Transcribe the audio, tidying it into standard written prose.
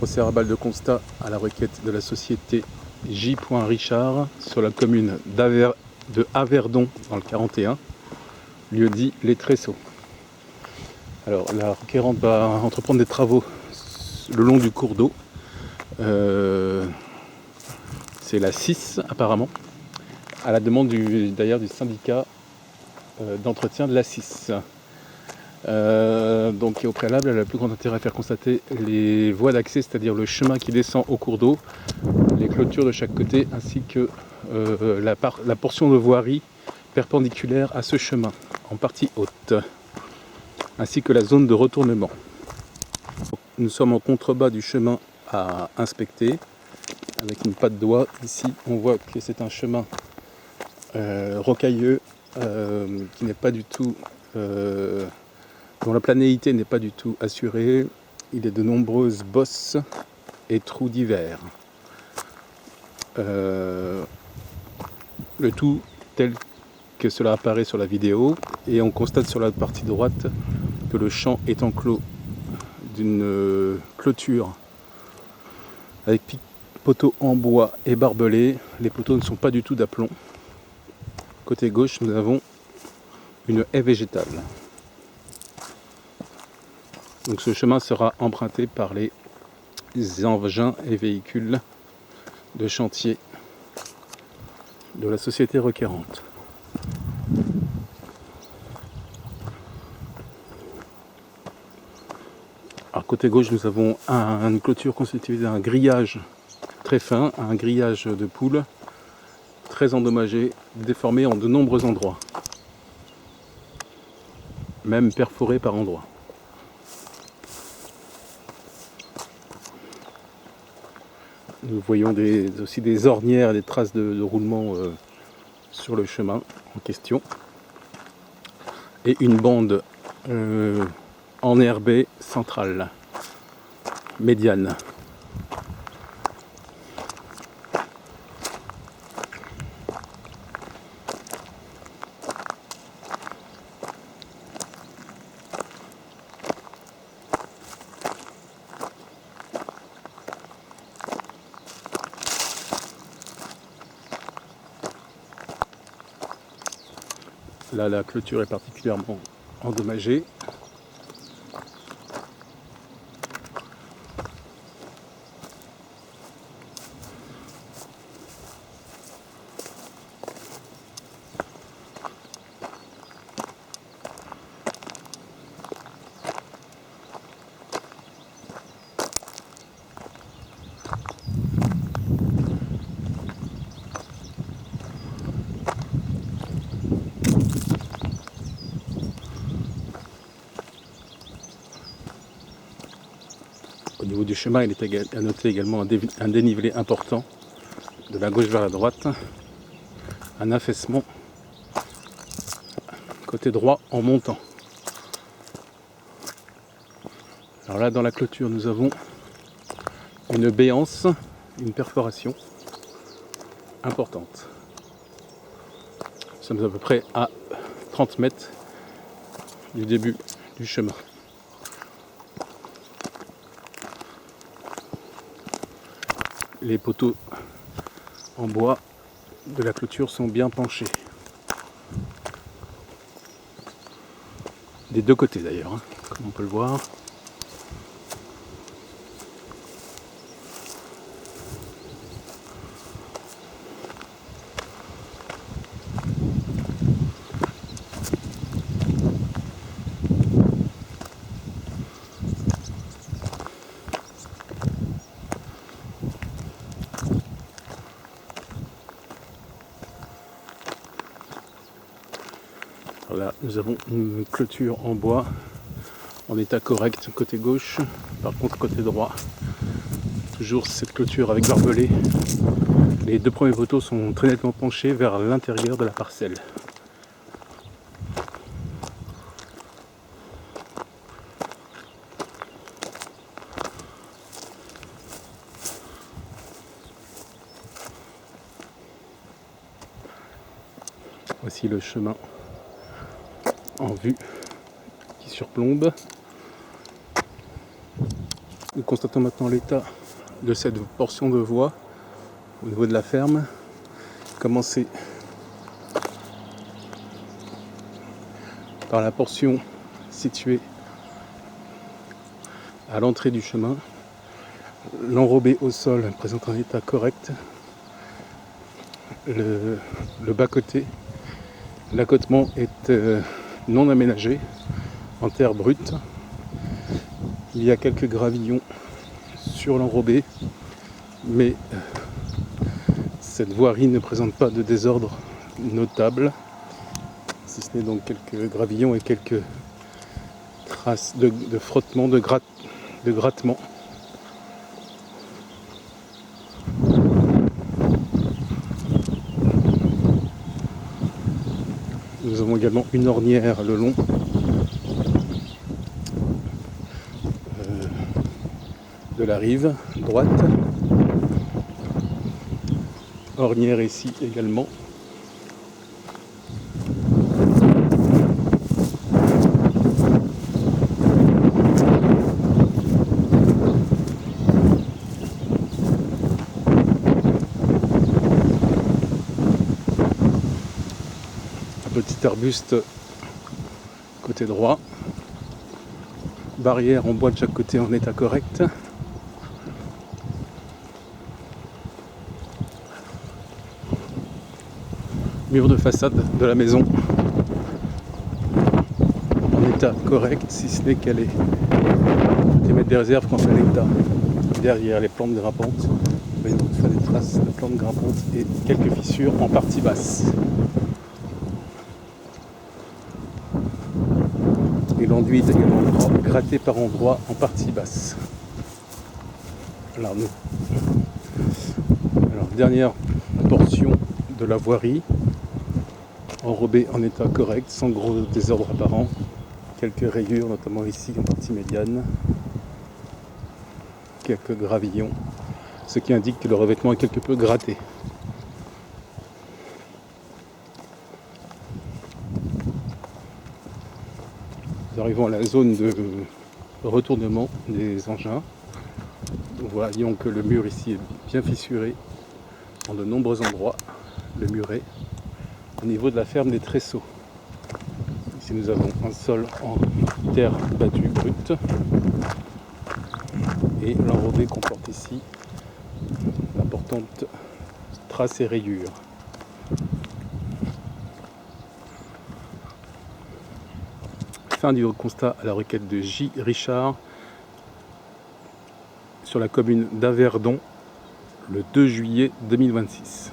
procès-verbal de constat à la requête de la société J. Richard sur la commune de Averdon dans le 41, lieu dit Les Tresseaux. Alors la requérante va entreprendre des travaux le long du cours d'eau. C'est la 6 apparemment, à la demande d'ailleurs du syndicat d'entretien de la 6. Donc au préalable, elle a le plus grand intérêt à faire constater les voies d'accès, c'est-à-dire le chemin qui descend au cours d'eau, les clôtures de chaque côté, ainsi que la portion de voirie perpendiculaire à ce chemin, en partie haute, ainsi que la zone de retournement. Nous sommes en contrebas du chemin à inspecter, avec une patte doigt. Ici, on voit que c'est un chemin rocailleux, qui n'est pas du tout... dont la planéité n'est pas du tout assurée. Il y a de nombreuses bosses et trous divers. Le tout tel que cela apparaît sur la vidéo, et on constate sur la partie droite que le champ est enclos d'une clôture avec poteaux en bois et barbelés. Les poteaux ne sont pas du tout d'aplomb. Côté gauche, nous avons une haie végétale. Donc ce chemin sera emprunté par les engins et véhicules de chantier de la société requérante. Alors côté gauche, nous avons une clôture constituée d'un grillage très fin, un grillage de poules très endommagé, déformé en de nombreux endroits, même perforé par endroits. Nous voyons aussi des ornières et des traces de roulement sur le chemin en question. Et une bande enherbée centrale, médiane. Là, la clôture est particulièrement endommagée. Au niveau du chemin, il est à noter également un dénivelé important de la gauche vers la droite, un affaissement côté droit en montant. Alors là, dans la clôture, nous avons une béance, une perforation importante. Nous sommes à peu près à 30 mètres du début du chemin. Les poteaux en bois de la clôture sont bien penchés. Des deux côtés d'ailleurs, comme on peut le voir. Là, nous avons une clôture en bois en état correct côté gauche. Par contre, côté droit, toujours cette clôture avec barbelé. Les deux premiers poteaux sont très nettement penchés vers l'intérieur de la parcelle. Voici le chemin en vue qui surplombe. Nous constatons maintenant l'état de cette portion de voie au niveau de la ferme. Commencer par la portion située à l'entrée du chemin. L'enrobé au sol présente un état correct. Le bas-côté, l'accotement est non aménagé en terre brute. Il y a quelques gravillons sur l'enrobé, mais cette voirie ne présente pas de désordre notable, si ce n'est donc quelques gravillons et quelques traces de frottement, de grattement. Nous avons également une ornière le long de la rive droite. Ornière ici également. Un petit arbuste côté droit. Barrière en bois de chaque côté en état correct. Mur de façade de la maison en état correct, si ce n'est qu'elle est des mètres des réserves quant à l'état derrière les plantes grimpantes. Vous voyez donc des traces de plantes grimpantes et quelques fissures en partie basse. Et l'enduit est également gratté par endroits en partie basse. Alors, dernière portion de la voirie, enrobée en état correct, sans gros désordre apparent. Quelques rayures, notamment ici en partie médiane. Quelques gravillons, ce qui indique que le revêtement est quelque peu gratté. Nous arrivons à la zone de retournement des engins. Nous voyons que le mur ici est bien fissuré en de nombreux endroits, le muret, au niveau de la ferme des Tresseaux. Ici nous avons un sol en terre battue brute et l'enrobé comporte ici d'importantes traces et rayures. Fin du constat à la requête de J. Richard sur la commune d'Averdon le 2 juillet 2026.